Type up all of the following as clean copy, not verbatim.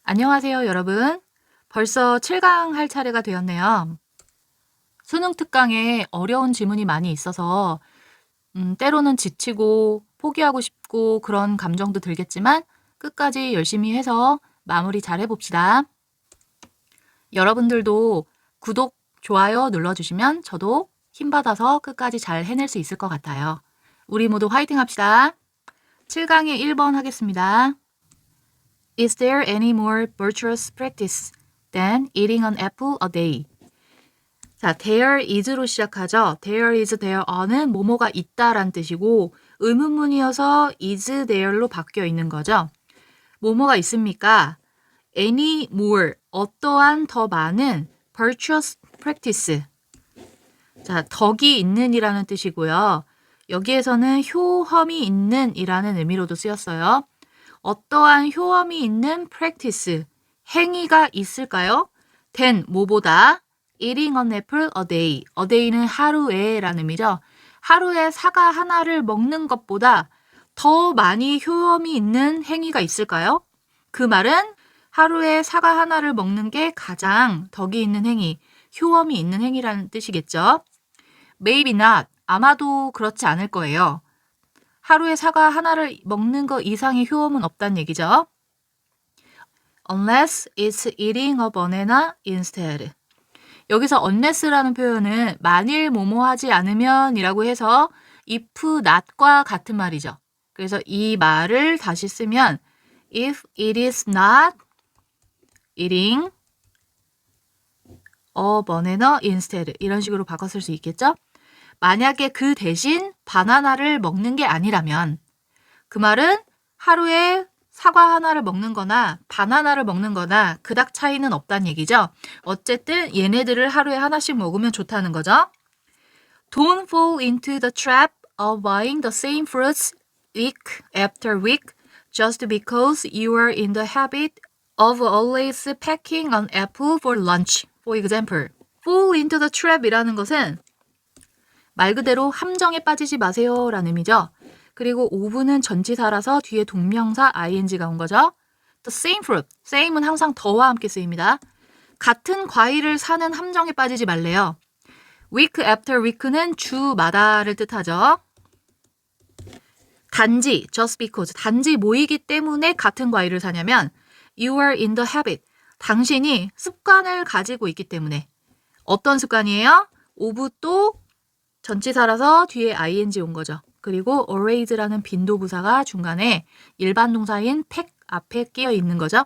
안녕하세요, 여러분. 벌써 7강 할 차례가 되었네요. 수능 특강에 어려운 지문이 많이 있어서 때로는 지치고 포기하고 싶고 그런 감정도 들겠지만 끝까지 열심히 해서 마무리 잘 해봅시다. 여러분들도 구독, 좋아요 눌러주시면 저도 힘받아서 끝까지 잘 해낼 수 있을 것 같아요. 우리 모두 화이팅 합시다. 7강의 1번 하겠습니다. Is there any more virtuous practice than eating an apple a day? 자, there is로 시작하죠. There is, there are는 뭐뭐가 있다란 뜻이고 의문문이어서 is there로 바뀌어 있는 거죠. 뭐뭐가 있습니까? Any more, 어떠한 더 많은 virtuous practice. 자, 덕이 있는 이라는 뜻이고요. 여기에서는 효험이 있는 이라는 의미로도 쓰였어요. 어떠한 효험이 있는 practice, 행위가 있을까요? than, 뭐보다 eating an apple a day, a day는 하루에 라는 의미죠. 하루에 사과 하나를 먹는 것보다 더 많이 효험이 있는 행위가 있을까요? 그 말은 하루에 사과 하나를 먹는 게 가장 덕이 있는 행위, 효험이 있는 행위라는 뜻이겠죠. Maybe not, 아마도 그렇지 않을 거예요. 하루에 사과 하나를 먹는 것 이상의 효험은 없다는 얘기죠. Unless it's eating a banana instead. 여기서 unless라는 표현은 만일 뭐뭐 하지 않으면 이라고 해서 if not과 같은 말이죠. 그래서 이 말을 다시 쓰면 if it is not eating a banana instead 이런 식으로 바꿔 쓸 수 있겠죠. 만약에 그 대신 바나나를 먹는 게 아니라면 그 말은 하루에 사과 하나를 먹는 거나 바나나를 먹는 거나 그닥 차이는 없다는 얘기죠. 어쨌든 얘네들을 하루에 하나씩 먹으면 좋다는 거죠. Don't fall into the trap of buying the same fruits week after week just because you are in the habit of always packing an apple for lunch. For example, fall into the trap이라는 것은 말 그대로 함정에 빠지지 마세요 라는 의미죠. 그리고 ove는 전치사라서 뒤에 동명사 ing가 온 거죠. The same fruit, same은 항상 더와 함께 쓰입니다. 같은 과일을 사는 함정에 빠지지 말래요. week after week는 주마다를 뜻하죠. 단지, just because, 단지 모이기 때문에 같은 과일을 사냐면 you are in the habit, 당신이 습관을 가지고 있기 때문에. 어떤 습관이에요? of 또 전치사라서 뒤에 ing 온 거죠. 그리고 always라는 빈도부사가 중간에 일반 동사인 pack 앞에 끼어 있는 거죠.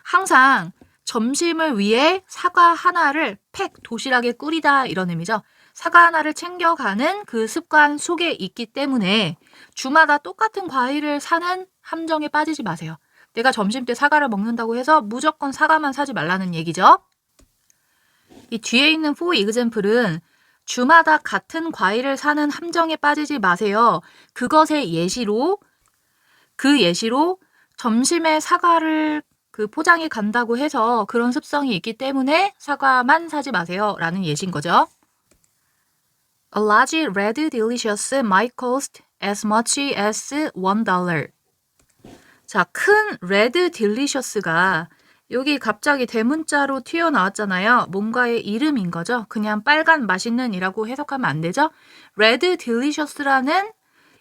항상 점심을 위해 사과 하나를 도시락에 꾸리다 이런 의미죠. 사과 하나를 챙겨가는 그 습관 속에 있기 때문에 주마다 똑같은 과일을 사는 함정에 빠지지 마세요. 내가 점심 때 사과를 먹는다고 해서 무조건 사과만 사지 말라는 얘기죠. 이 뒤에 있는 for example은 주마다 같은 과일을 사는 함정에 빠지지 마세요. 그것의 예시로 점심에 사과를 포장해 간다고 해서 그런 습성이 있기 때문에 사과만 사지 마세요. 라는 예시인 거죠. A large red delicious might cost as much as $1. 자, 큰 red delicious가 여기 갑자기 대문자로 튀어나왔잖아요. 뭔가의 이름인 거죠. 그냥 빨간 맛있는 이라고 해석하면 안 되죠. Red Delicious라는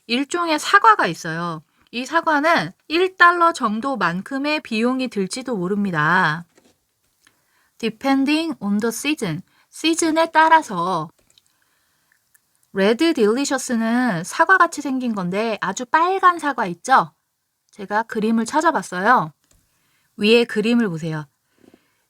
일종의 사과가 있어요. 이 사과는 $1 정도만큼의 비용이 들지도 모릅니다. Depending on the season, 시즌에 따라서 Red Delicious는 사과같이 생긴 건데 아주 빨간 사과 있죠? 제가 그림을 찾아봤어요. 위에 그림을 보세요.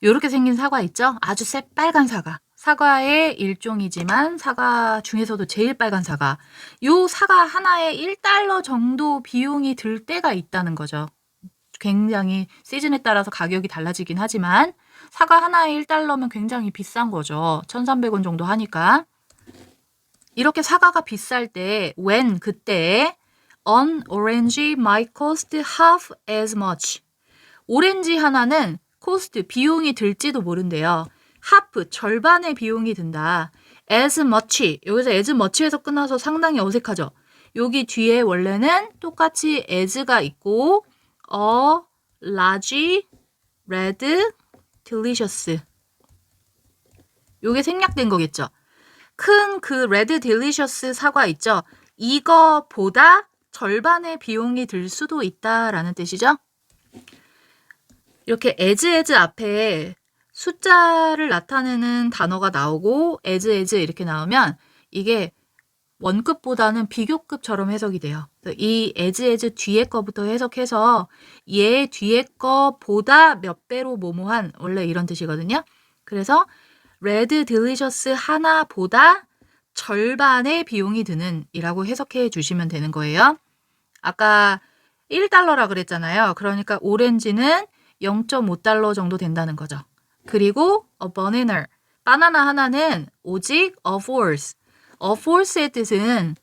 이렇게 생긴 사과 있죠? 아주 새빨간 사과. 사과의 일종이지만 사과 중에서도 제일 빨간 사과. 이 사과 하나에 $1 정도 비용이 들 때가 있다는 거죠. 굉장히 시즌에 따라서 가격이 달라지긴 하지만 사과 하나에 $1면 굉장히 비싼 거죠. 1,300원 정도 하니까. 이렇게 사과가 비쌀 때 when 그때 an orange might cost half as much. 오렌지 하나는 코스트, 비용이 들지도 모른대요. half, 절반의 비용이 든다. as much, 여기서 as much에서 끝나서 상당히 어색하죠. 여기 뒤에 원래는 똑같이 as가 있고 a large red, delicious. 요게 생략된 거겠죠. 큰 그 레드 딜리셔스 사과 있죠? 이거보다 절반의 비용이 들 수도 있다라는 뜻이죠. 이렇게 as 앞에 숫자를 나타내는 단어가 나오고 as 이렇게 나오면 이게 원급보다는 비교급처럼 해석이 돼요. 이 as 뒤에 거부터 해석해서 얘 뒤에 거보다 몇 배로 뭐뭐한 원래 이런 뜻이거든요. 그래서 레드 딜리셔스 하나보다 절반의 비용이 드는 이라고 해석해 주시면 되는 거예요. 아까 1달러라 그랬잖아요. 그러니까 오렌지는 0.5달러 정도 된다는 거죠. 그리고 a banana, 바나나 하나는 오직 a fourth. a fourth의 뜻은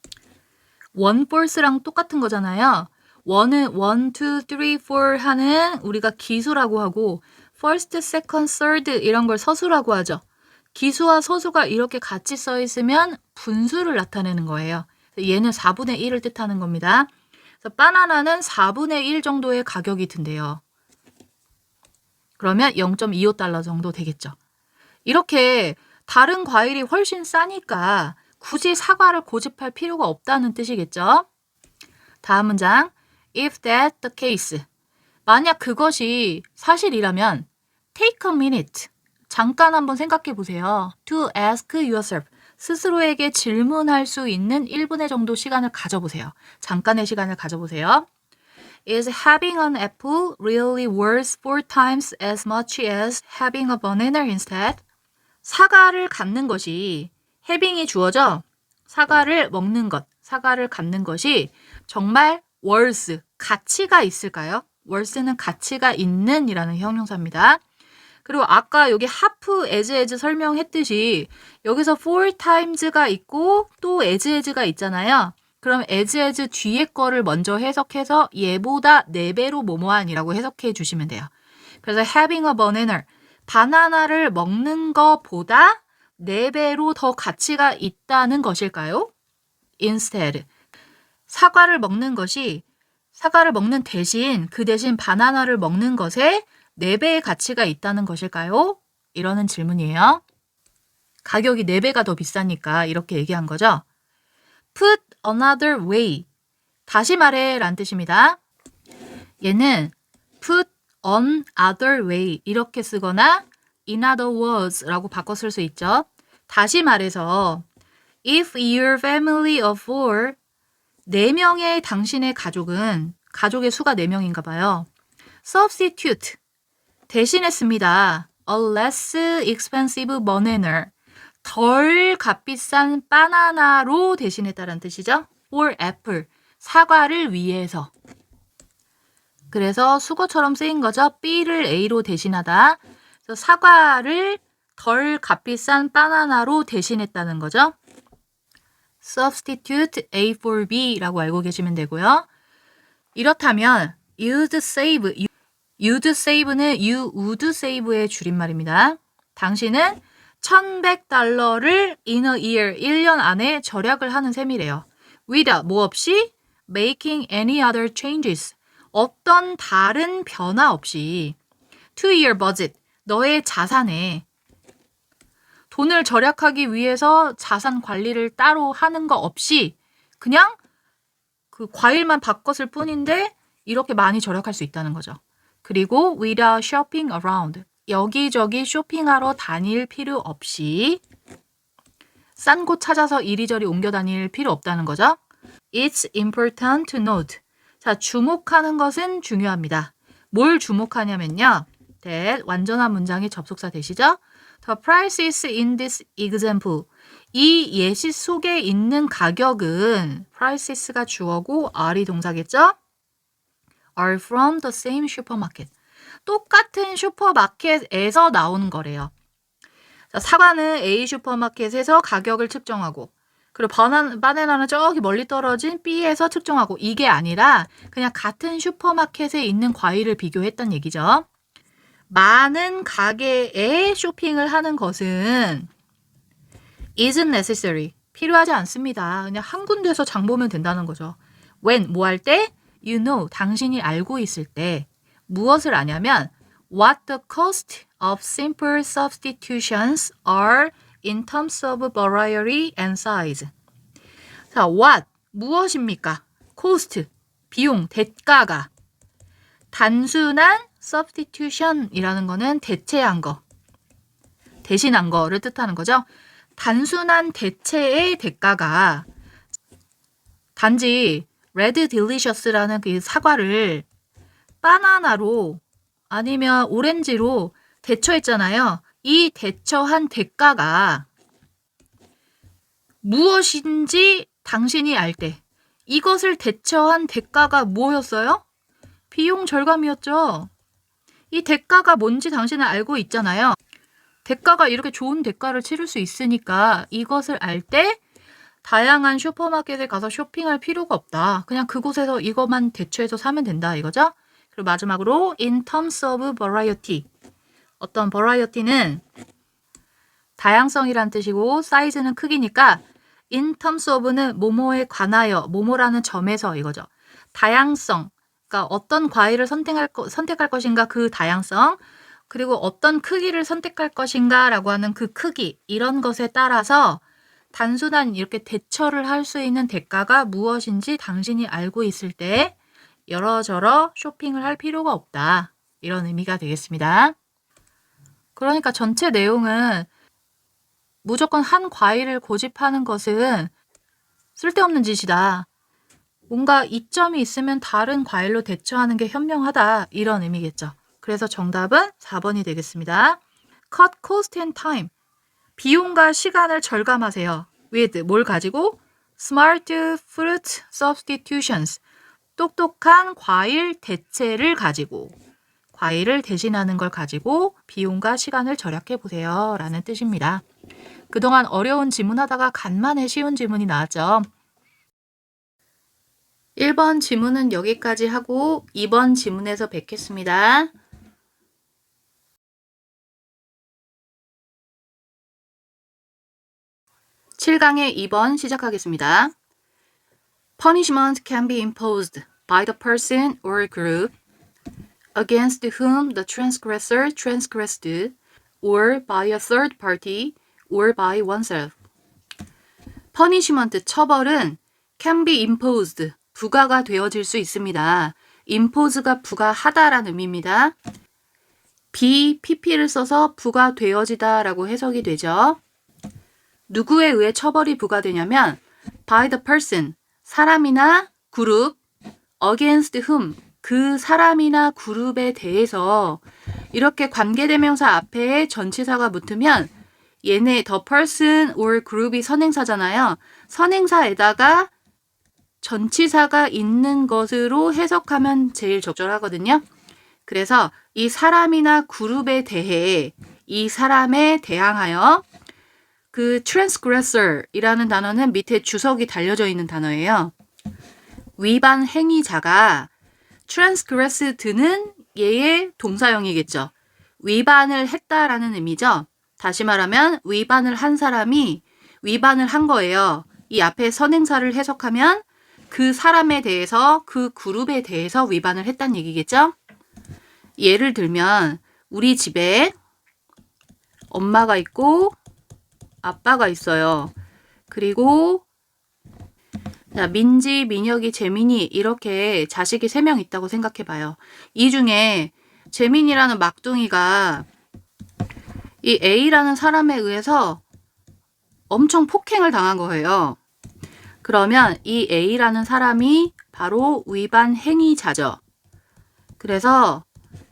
one fourth랑 똑같은 거잖아요. one은 1, 2, 3, 4 하는 우리가 기수라고 하고 first, second, third 이런 걸 서수라고 하죠. 기수와 서수가 이렇게 같이 써 있으면 분수를 나타내는 거예요. 얘는 4분의 1을 뜻하는 겁니다. 그래서 바나나는 4분의 1 정도의 가격이 든대요. 그러면 0.25달러 정도 되겠죠. 이렇게 다른 과일이 훨씬 싸니까 굳이 사과를 고집할 필요가 없다는 뜻이겠죠. 다음 문장. If that the case. 만약 그것이 사실이라면 take a minute. 잠깐 한번 생각해 보세요. To ask yourself. 스스로에게 질문할 수 있는 1분의 정도 시간을 가져보세요. 잠깐의 시간을 가져보세요. Is having an apple really worth 4 times as much as having a banana instead? 사과를 갖는 것이 having이 주어져 사과를 먹는 것, 사과를 갖는 것이 정말 worth, 가치가 있을까요? worth는 가치가 있는 이라는 형용사입니다. 그리고 아까 여기 half as 설명했듯이 여기서 4 times가 있고 또 as가 있잖아요. 그럼 as 뒤에 거를 먼저 해석해서 얘보다 4배로 뭐뭐한이라고 해석해 주시면 돼요. 그래서 having a banana, 바나나를 먹는 것보다 4배로 더 가치가 있다는 것일까요? Instead, 사과를 먹는 것이 사과를 먹는 대신 그 대신 바나나를 먹는 것에 4배의 가치가 있다는 것일까요? 이러는 질문이에요. 가격이 4배가 더 비싸니까 이렇게 얘기한 거죠. Put another way. 다시 말해 란 뜻입니다. 얘는 put on other way 이렇게 쓰거나 in other words 라고 바꿔 쓸 수 있죠. 다시 말해서 if your family of 4 4명의 당신의 가족은 가족의 수가 4명인가 봐요. substitute 대신했습니다. a less expensive banana 덜 값비싼 바나나로 대신했다는 뜻이죠. for apple 사과를 위해서 그래서 수거처럼 쓰인 거죠. B를 A로 대신하다. 그래서 사과를 덜 값비싼 바나나로 대신했다는 거죠. Substitute A for B라고 알고 계시면 되고요. 이렇다면 you'd save, you'd save는 you would save의 줄임말입니다. 당신은 $1,100를 in a year, 1년 안에 절약을 하는 셈이래요. without, 뭐 없이 making any other changes, 어떤 다른 변화 없이 to your budget, 너의 자산에 돈을 절약하기 위해서 자산 관리를 따로 하는 거 없이 그냥 그 과일만 바꿨을 뿐인데 이렇게 많이 절약할 수 있다는 거죠. 그리고 without shopping around, 여기저기 쇼핑하러 다닐 필요 없이 싼 곳 찾아서 이리저리 옮겨 다닐 필요 없다는 거죠. It's important to note. 자, 주목하는 것은 중요합니다. 뭘 주목하냐면요. that 완전한 문장의 접속사 되시죠? The prices in this example. 이 예시 속에 있는 가격은 prices가 주어고 are이 동사겠죠? are from the same supermarket. 똑같은 슈퍼마켓에서 나오는 거래요. 자, 사과는 A 슈퍼마켓에서 가격을 측정하고 그리고 바나나는 저기 멀리 떨어진 B에서 측정하고 이게 아니라 그냥 같은 슈퍼마켓에 있는 과일을 비교했단 얘기죠. 많은 가게에 쇼핑을 하는 것은 isn't necessary. 필요하지 않습니다. 그냥 한 군데서 장 보면 된다는 거죠. when, 뭐 할 때? You know, 당신이 알고 있을 때 무엇을 아냐면 What the cost of simple substitutions are in terms of variety and size. 자, what 무엇입니까? cost 비용, 대가가 단순한 substitution이라는 거는 대체한 거, 대신한 거를 뜻하는 거죠. 단순한 대체의 대가가 단지 Red Delicious라는 그 사과를 바나나로 아니면 오렌지로 대처했잖아요. 이 대처한 대가가 무엇인지 당신이 알 때 이것을 대처한 대가가 뭐였어요? 비용 절감이었죠. 이 대가가 뭔지 당신은 알고 있잖아요. 대가가 이렇게 좋은 대가를 치를 수 있으니까 이것을 알 때 다양한 슈퍼마켓에 가서 쇼핑할 필요가 없다. 그냥 그곳에서 이것만 대처해서 사면 된다 이거죠. 그리고 마지막으로 in terms of variety. 어떤 variety는 다양성이란 뜻이고 사이즈는 크기니까 in terms of는 뭐뭐에 관하여 뭐뭐라는 점에서 이거죠. 다양성. 그러니까 어떤 과일을 선택할 것인가 그 다양성. 그리고 어떤 크기를 선택할 것인가 라고 하는 그 크기. 이런 것에 따라서 단순한 이렇게 대처를 할 수 있는 대가가 무엇인지 당신이 알고 있을 때 여러저러 쇼핑을 할 필요가 없다. 이런 의미가 되겠습니다. 그러니까 전체 내용은 무조건 한 과일을 고집하는 것은 쓸데없는 짓이다. 뭔가 이점이 있으면 다른 과일로 대처하는 게 현명하다. 이런 의미겠죠. 그래서 정답은 4번이 되겠습니다. Cut cost and time. 비용과 시간을 절감하세요. with 뭘 가지고? Smart fruit substitutions. 똑똑한 과일 대체를 가지고 과일을 대신하는 걸 가지고 비용과 시간을 절약해 보세요. 라는 뜻입니다. 그동안 어려운 지문하다가 간만에 쉬운 지문이 나왔죠. 1번 지문은 여기까지 하고 2번 지문에서 뵙겠습니다. 7강의 2번 시작하겠습니다. Punishment can be imposed by the person or group against whom the transgressor transgressed or by a third party or by oneself. punishment, 처벌은 can be imposed, 부과가 되어질 수 있습니다. impose가 부과하다라는 의미입니다. be, pp를 써서 부과되어지다 라고 해석이 되죠. 누구에 의해 처벌이 부과되냐면 by the person, 사람이나 그룹, against whom, 그 사람이나 그룹에 대해서 이렇게 관계대명사 앞에 전치사가 붙으면 얘네 the person or group이 선행사잖아요. 선행사에다가 전치사가 있는 것으로 해석하면 제일 적절하거든요. 그래서 이 사람이나 그룹에 대해 이 사람에 대항하여 그 transgressor이라는 단어는 밑에 주석이 달려져 있는 단어예요. 위반 행위자가 transgressed는 얘의 동사형이겠죠. 위반을 했다라는 의미죠. 다시 말하면 위반을 한 사람이 위반을 한 거예요. 이 앞에 선행사를 해석하면 그 사람에 대해서 그 그룹에 대해서 위반을 했다는 얘기겠죠. 예를 들면 우리 집에 엄마가 있고 아빠가 있어요. 그리고 민지, 민혁이, 재민이 이렇게 자식이 3명 있다고 생각해 봐요. 이 중에 재민이라는 막둥이가 이 A라는 사람에 의해서 엄청 폭행을 당한 거예요. 그러면 이 A라는 사람이 바로 위반 행위자죠. 그래서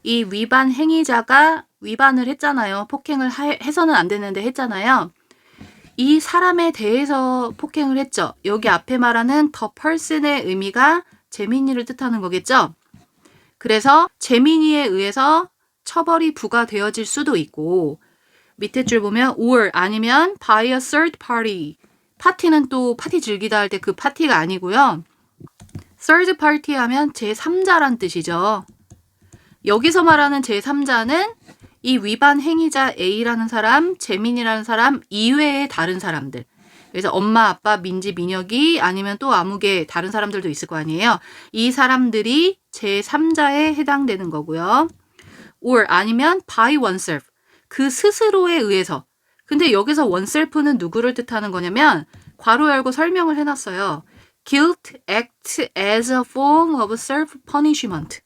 이 위반 행위자가 위반을 했잖아요. 폭행을 해서는 안 되는데 했잖아요. 이 사람에 대해서 폭행을 했죠. 여기 앞에 말하는 the person의 의미가 재민이를 뜻하는 거겠죠. 그래서 재민이에 의해서 처벌이 부과되어질 수도 있고 밑에 줄 보면 or 아니면 by a third party. 파티는 또 파티 즐기다 할 때 그 파티가 아니고요. third party 하면 제3자란 뜻이죠. 여기서 말하는 제3자는 이 위반 행위자 A라는 사람, 재민이라는 사람 이외의 다른 사람들. 그래서 엄마, 아빠, 민지, 민혁이 아니면 또 아무개 다른 사람들도 있을 거 아니에요. 이 사람들이 제3자에 해당되는 거고요. or 아니면 by oneself. 그 스스로에 의해서. 근데 여기서 oneself는 누구를 뜻하는 거냐면 괄호 열고 설명을 해놨어요. Guilt acts as a form of self-punishment.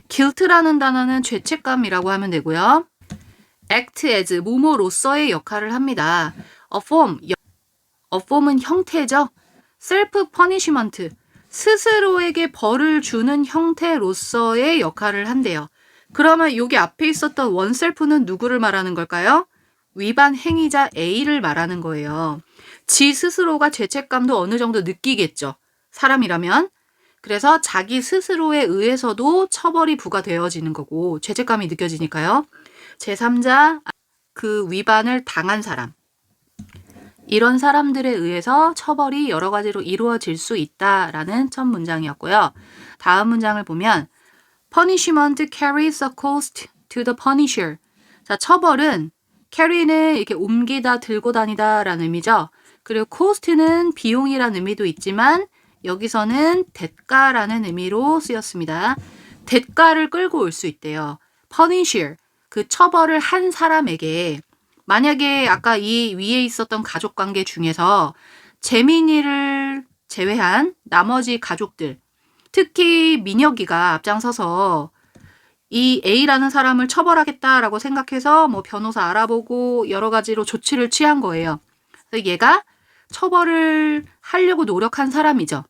guilt라는 단어는 죄책감이라고 하면 되고요. act as, 뭐뭐로서의 역할을 합니다. a form은 형태죠. self-punishment, 스스로에게 벌을 주는 형태로서의 역할을 한대요. 그러면 여기 앞에 있었던 oneself는 누구를 말하는 걸까요? 위반 행위자 A를 말하는 거예요. 지 스스로가 죄책감도 어느 정도 느끼겠죠. 사람이라면. 그래서 자기 스스로에 의해서도 처벌이 부과되어지는 거고 죄책감이 느껴지니까요. 제3자, 그 위반을 당한 사람. 이런 사람들에 의해서 처벌이 여러 가지로 이루어질 수 있다라는 첫 문장이었고요. 다음 문장을 보면 Punishment carries a cost to the punisher. 자, 처벌은 carry는 이렇게 옮기다, 들고 다니다 라는 의미죠. 그리고 cost는 비용이라는 의미도 있지만 여기서는 대가라는 의미로 쓰였습니다. 대가를 끌고 올 수 있대요. punisher, 그 처벌을 한 사람에게 만약에 아까 이 위에 있었던 가족관계 중에서 재민이를 제외한 나머지 가족들, 특히 민혁이가 앞장서서 이 A라는 사람을 처벌하겠다라고 생각해서 뭐 변호사 알아보고 여러 가지로 조치를 취한 거예요. 그래서 얘가 처벌을 하려고 노력한 사람이죠.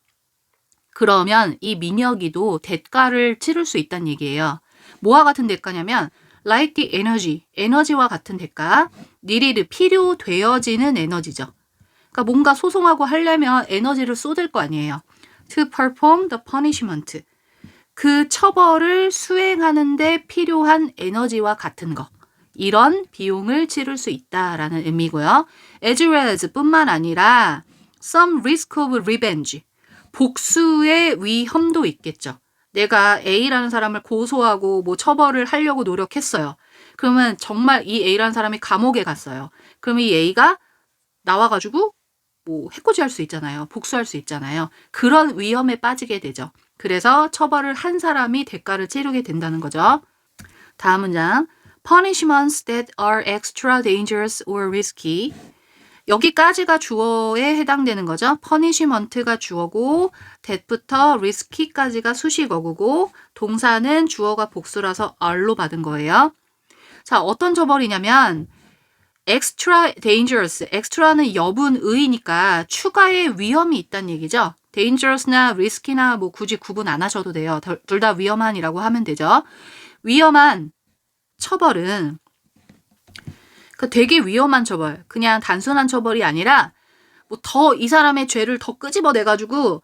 그러면 이 민혁이도 대가를 치를 수 있다는 얘기예요. 뭐와 같은 대가냐면 like the energy, 에너지와 같은 대가, needed, 필요되어지는 에너지죠. 그러니까 뭔가 소송하고 하려면 에너지를 쏟을 거 아니에요. to perform the punishment, 그 처벌을 수행하는데 필요한 에너지와 같은 거. 이런 비용을 치를 수 있다라는 의미고요. as well as 뿐만 아니라 some risk of revenge, 복수의 위험도 있겠죠. 내가 A라는 사람을 고소하고 뭐 처벌을 하려고 노력했어요. 그러면 정말 이 A라는 사람이 감옥에 갔어요. 그럼 이 A가 나와가지고 뭐 해코지할 수 있잖아요. 복수할 수 있잖아요. 그런 위험에 빠지게 되죠. 그래서 처벌을 한 사람이 대가를 치르게 된다는 거죠. 다음 문장. Punishments that are extra dangerous or risky. 여기까지가 주어에 해당되는 거죠. punishment가 주어고 that부터 risky까지가 수식어구고 동사는 주어가 복수라서 are로 받은 거예요. 자, 어떤 처벌이냐면 extra dangerous, extra는 여분의니까 추가의 위험이 있다는 얘기죠. dangerous나 risky나 뭐 굳이 구분 안 하셔도 돼요. 둘 다 위험한이라고 하면 되죠. 위험한 처벌은 되게 위험한 처벌, 그냥 단순한 처벌이 아니라 뭐 더 이 사람의 죄를 더 끄집어내가지고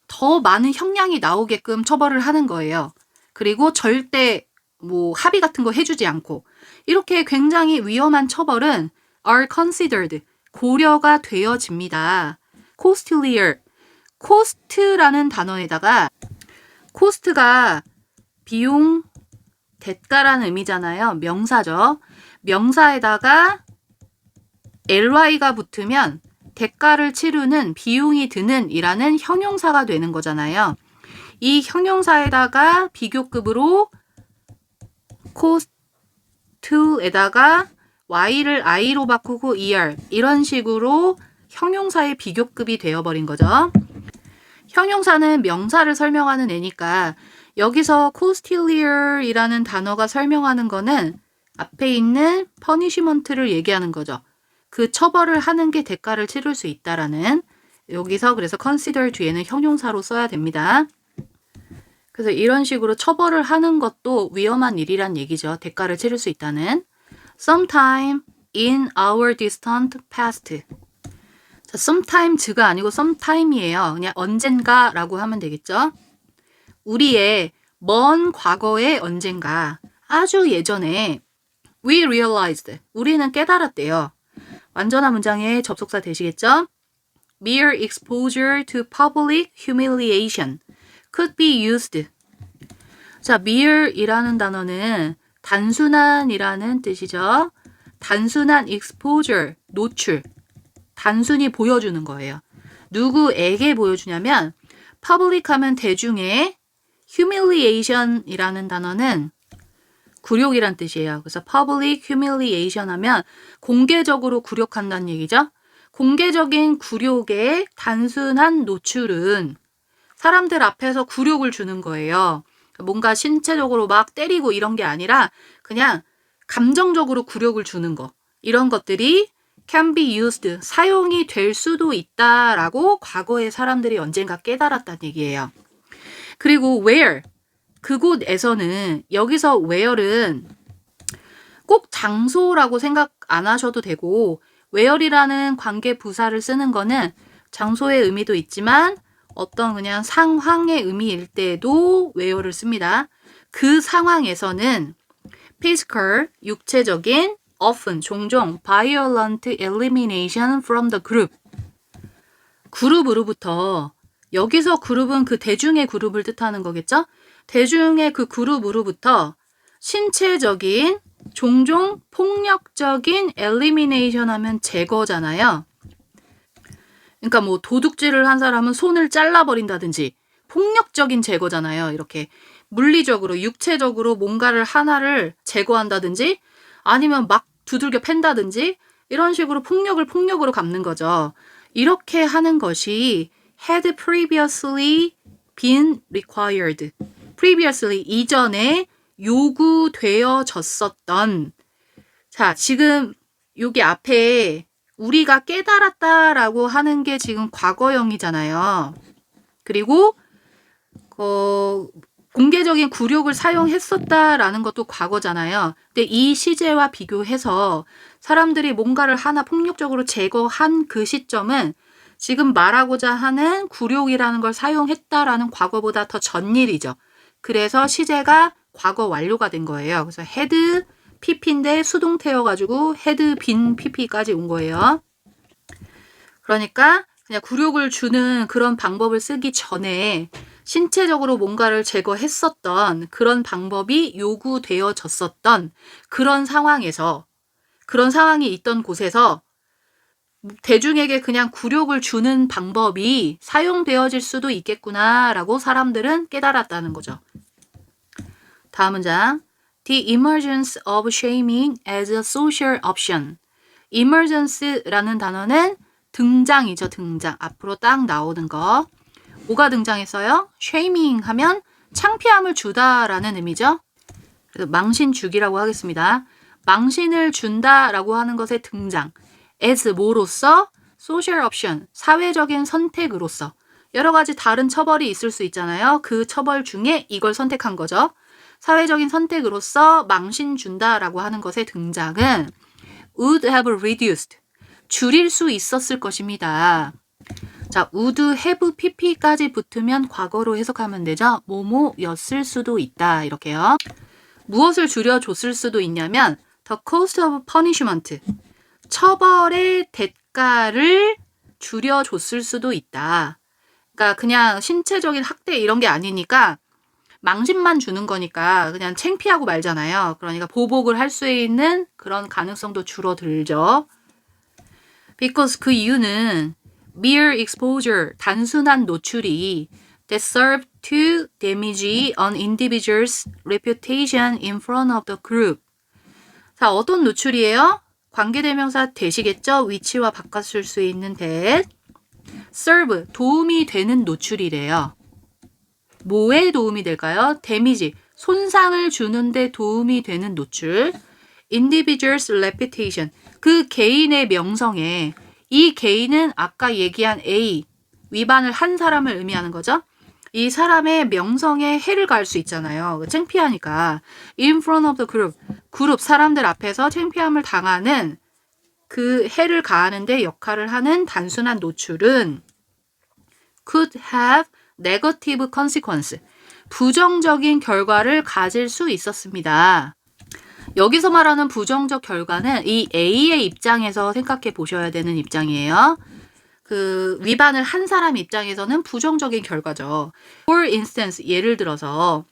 더 많은 형량이 나오게끔 처벌을 하는 거예요. 그리고 절대 뭐 합의 같은 거 해주지 않고 이렇게 굉장히 위험한 처벌은 are considered, 고려가 되어집니다. costlier, cost라는 단어에다가 cost가 비용, 대가라는 의미잖아요. 명사죠. 명사에다가 ly가 붙으면 대가를 치르는, 비용이 드는 이라는 형용사가 되는 거잖아요. 이 형용사에다가 비교급으로 cost에다가 y를 i로 바꾸고 er, 이런 식으로 형용사의 비교급이 되어버린 거죠. 형용사는 명사를 설명하는 애니까 여기서 costilier이라는 단어가 설명하는 거는 앞에 있는 punishment를 얘기하는 거죠. 그 처벌을 하는 게 대가를 치를 수 있다라는, 여기서 그래서 consider 뒤에는 형용사로 써야 됩니다. 그래서 이런 식으로 처벌을 하는 것도 위험한 일이란 얘기죠. 대가를 치를 수 있다는. sometime in our distant past. 자, sometimes가 아니고 sometime이에요. 그냥 언젠가라고 하면 되겠죠. 우리의 먼 과거의 언젠가, 아주 예전에 we realized, 우리는 깨달았대요. 완전한 문장의 접속사 되시겠죠? Mere exposure to public humiliation could be used. 자, mere이라는 단어는 단순한이라는 뜻이죠. 단순한 exposure, 노출, 단순히 보여주는 거예요. 누구에게 보여주냐면 public 하면 대중의, humiliation이라는 단어는 굴욕이란 뜻이에요. 그래서 public humiliation 하면 공개적으로 굴욕한다는 얘기죠. 공개적인 굴욕의 단순한 노출은 사람들 앞에서 굴욕을 주는 거예요. 뭔가 신체적으로 막 때리고 이런 게 아니라 그냥 감정적으로 굴욕을 주는 거. 이런 것들이 can be used, 사용이 될 수도 있다라고 과거의 사람들이 언젠가 깨달았다는 얘기예요. 그리고 where, 그곳에서는 여기서 where은 꼭 장소라고 생각 안 하셔도 되고 where이라는 관계 부사를 쓰는 거는 장소의 의미도 있지만 어떤 그냥 상황의 의미일 때도 where를 씁니다. 그 상황에서는 physical, 육체적인, often, 종종, violent elimination from the group, 그룹으로부터, 여기서 그룹은 그 대중의 그룹을 뜻하는 거겠죠? 대중의 그 그룹으로부터 신체적인, 종종 폭력적인 elimination 하면 제거잖아요. 그러니까 뭐 도둑질을 한 사람은 손을 잘라버린다든지 폭력적인 제거잖아요. 이렇게 물리적으로, 육체적으로 뭔가를 하나를 제거한다든지 아니면 막 두들겨 팬다든지 이런 식으로 폭력으로 갚는 거죠. 이렇게 하는 것이 had previously been required. previously, 이전에 요구되어졌었던. 자, 지금 여기 앞에 우리가 깨달았다라고 하는 게 지금 과거형이잖아요. 그리고 공개적인 굴욕을 사용했었다라는 것도 과거잖아요. 근데 이 시제와 비교해서 사람들이 뭔가를 하나 폭력적으로 제거한 그 시점은 지금 말하고자 하는 굴욕이라는 걸 사용했다라는 과거보다 더 전일이죠. 그래서 시제가 과거 완료가 된 거예요. 그래서 had pp인데 수동태여가지고 had been pp까지 온 거예요. 그러니까 그냥 굴욕을 주는 그런 방법을 쓰기 전에 신체적으로 뭔가를 제거했었던 그런 방법이 요구되어졌었던 그런 상황에서, 그런 상황이 있던 곳에서 대중에게 그냥 굴욕을 주는 방법이 사용되어질 수도 있겠구나라고 사람들은 깨달았다는 거죠. 다음 문장. The emergence of shaming as a social option. emergence라는 단어는 등장이죠, 등장. 앞으로 딱 나오는 거. 뭐가 등장했어요? shaming 하면 창피함을 주다라는 의미죠. 그래서 망신 주기라고 하겠습니다. 망신을 준다라고 하는 것의 등장. as 뭐로서? social option, 사회적인 선택으로서. 여러 가지 다른 처벌이 있을 수 있잖아요. 그 처벌 중에 이걸 선택한 거죠. 사회적인 선택으로서 망신 준다라고 하는 것의 등장은 would have reduced, 줄일 수 있었을 것입니다. 자, would have pp까지 붙으면 과거로 해석하면 되죠. 뭐뭐였을 수도 있다 이렇게요. 무엇을 줄여줬을 수도 있냐면 the cost of punishment, 처벌의 대가를 줄여줬을 수도 있다. 그러니까 그냥 신체적인 학대 이런 게 아니니까 망신만 주는 거니까 그냥 창피하고 말잖아요. 그러니까 보복을 할 수 있는 그런 가능성도 줄어들죠. because 그 이유는 mere exposure, 단순한 노출이 that serve to damage an individual's reputation in front of the group. 자, 어떤 노출이에요? 관계대명사 대시겠죠? 위치와 바꿨을 수 있는 that. serve, 도움이 되는 노출이래요. 뭐에 도움이 될까요? 데미지, 손상을 주는데 도움이 되는 노출. individual's reputation, 그 개인의 명성에, 이 개인은 아까 얘기한 A, 위반을 한 사람을 의미하는 거죠. 이 사람의 명성에 해를 가할 수 있잖아요. 창피하니까. in front of the group, 그룹 사람들 앞에서 창피함을 당하는 그 해를 가하는데 역할을 하는 단순한 노출은 could have negative consequence, 부정적인 결과를 가질 수 있었습니다. 여기서 말하는 부정적 결과는 이 A의 입장에서 생각해 보셔야 되는 입장이에요. 그 위반을 한 사람 입장에서는 부정적인 결과죠. For instance, 예를 들어서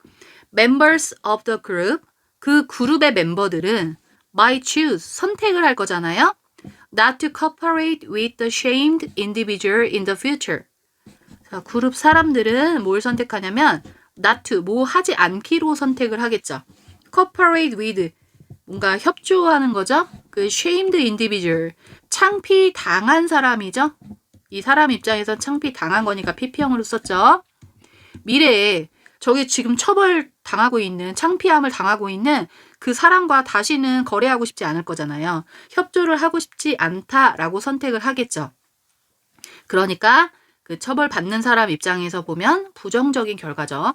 members of the group, 그 그룹의 멤버들은 might choose, 선택을 할 거잖아요. Not to cooperate with the shamed individual in the future. 자, 그룹 사람들은 뭘 선택하냐면 not to, 뭐 하지 않기로 선택을 하겠죠. cooperate with 뭔가 협조하는 거죠. 그 shamed individual 창피 당한 사람이죠. 이 사람 입장에선 창피 당한 거니까 PP형으로 썼죠. 미래에 저기 지금 처벌 당하고 있는 창피함을 당하고 있는 그 사람과 다시는 거래하고 싶지 않을 거잖아요. 협조를 하고 싶지 않다라고 선택을 하겠죠. 그러니까 그 처벌받는 사람 입장에서 보면 부정적인 결과죠.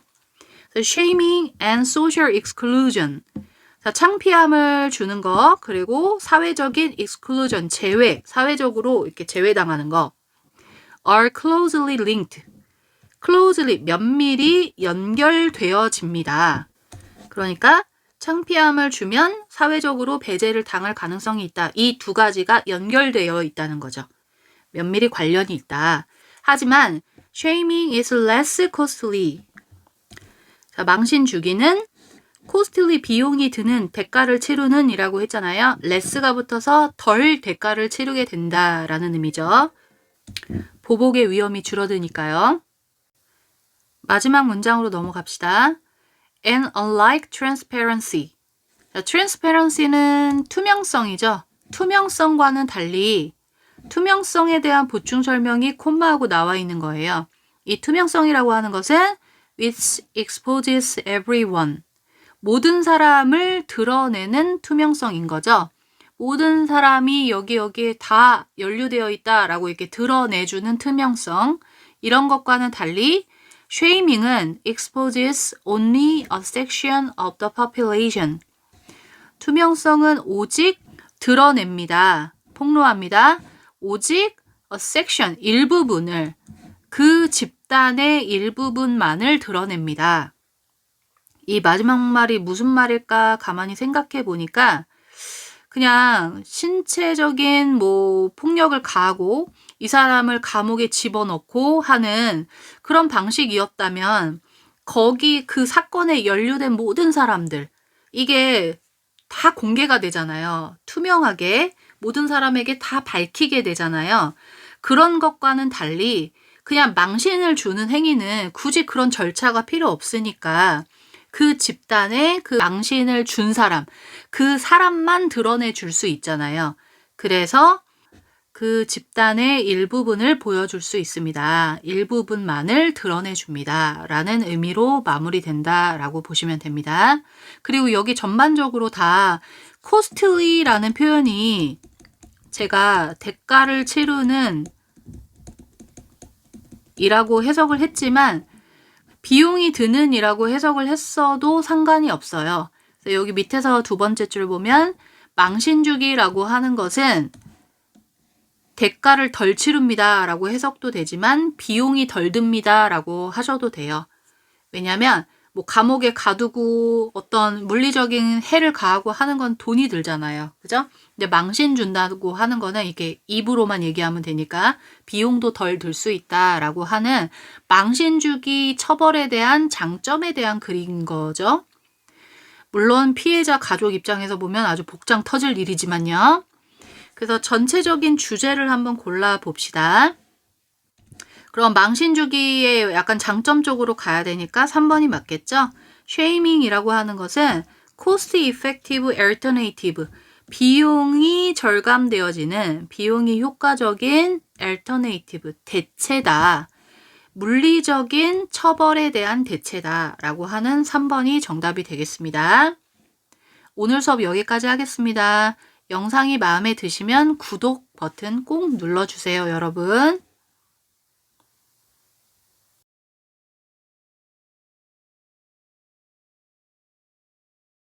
Shaming and social exclusion. 자, 창피함을 주는 거, 그리고 사회적인 exclusion, 제외, 사회적으로 이렇게 제외당하는 거. are closely linked. closely, 면밀히 연결되어집니다. 그러니까 창피함을 주면 사회적으로 배제를 당할 가능성이 있다. 이 두 가지가 연결되어 있다는 거죠. 면밀히 관련이 있다. 하지만 shaming is less costly. 자, 망신 주기는 costly 비용이 드는 대가를 치르는 이라고 했잖아요. less가 붙어서 덜 대가를 치르게 된다라는 의미죠. 보복의 위험이 줄어드니까요. 마지막 문장으로 넘어갑시다. And unlike transparency. 자, transparency는 투명성이죠. 투명성과는 달리 투명성에 대한 보충 설명이 콤마하고 나와 있는 거예요. 이 투명성이라고 하는 것은 which exposes everyone. 모든 사람을 드러내는 투명성인 거죠. 모든 사람이 여기에 다 연루되어 있다라고 이렇게 드러내주는 투명성. 이런 것과는 달리 shaming은 exposes only a section of the population. 투명성은 오직 드러냅니다. 폭로합니다. 오직 a section, 일부분을, 그 집단의 일부분만을 드러냅니다. 이 마지막 말이 무슨 말일까 가만히 생각해 보니까 그냥 신체적인 뭐 폭력을 가하고 이 사람을 감옥에 집어넣고 하는 그런 방식이었다면 거기 그 사건에 연루된 모든 사람들 이게 다 공개가 되잖아요. 투명하게 모든 사람에게 다 밝히게 되잖아요. 그런 것과는 달리 그냥 망신을 주는 행위는 굳이 그런 절차가 필요 없으니까 그 집단에 그 망신을 준 사람, 그 사람만 드러내 줄 수 있잖아요. 그래서 그 집단의 일부분을 보여줄 수 있습니다. 일부분만을 드러내 줍니다. 라는 의미로 마무리된다라고 보시면 됩니다. 그리고 여기 전반적으로 다 costly라는 표현이 제가 대가를 치르는 이라고 해석을 했지만 비용이 드는 이라고 해석을 했어도 상관이 없어요. 여기 밑에서 두 번째 줄 보면 망신주기라고 하는 것은 대가를 덜 치릅니다 라고 해석도 되지만 비용이 덜 듭니다 라고 하셔도 돼요. 왜냐하면 뭐 감옥에 가두고 어떤 물리적인 해를 가하고 하는 건 돈이 들잖아요. 그죠? 근데 망신 준다고 하는 거는 이게 입으로만 얘기하면 되니까 비용도 덜 들 수 있다라고 하는 망신 주기 처벌에 대한 장점에 대한 글인 거죠. 물론 피해자 가족 입장에서 보면 아주 복장 터질 일이지만요. 그래서 전체적인 주제를 한번 골라 봅시다. 그럼 망신 주기에 약간 장점 쪽으로 가야 되니까 3번이 맞겠죠? shaming이라고 하는 것은 cost effective alternative, 비용이 절감되어지는, 비용이 효과적인 alternative, 대체다. 물리적인 처벌에 대한 대체다 라고 하는 3번이 정답이 되겠습니다. 오늘 수업 여기까지 하겠습니다. 영상이 마음에 드시면 구독 버튼 꼭 눌러주세요, 여러분.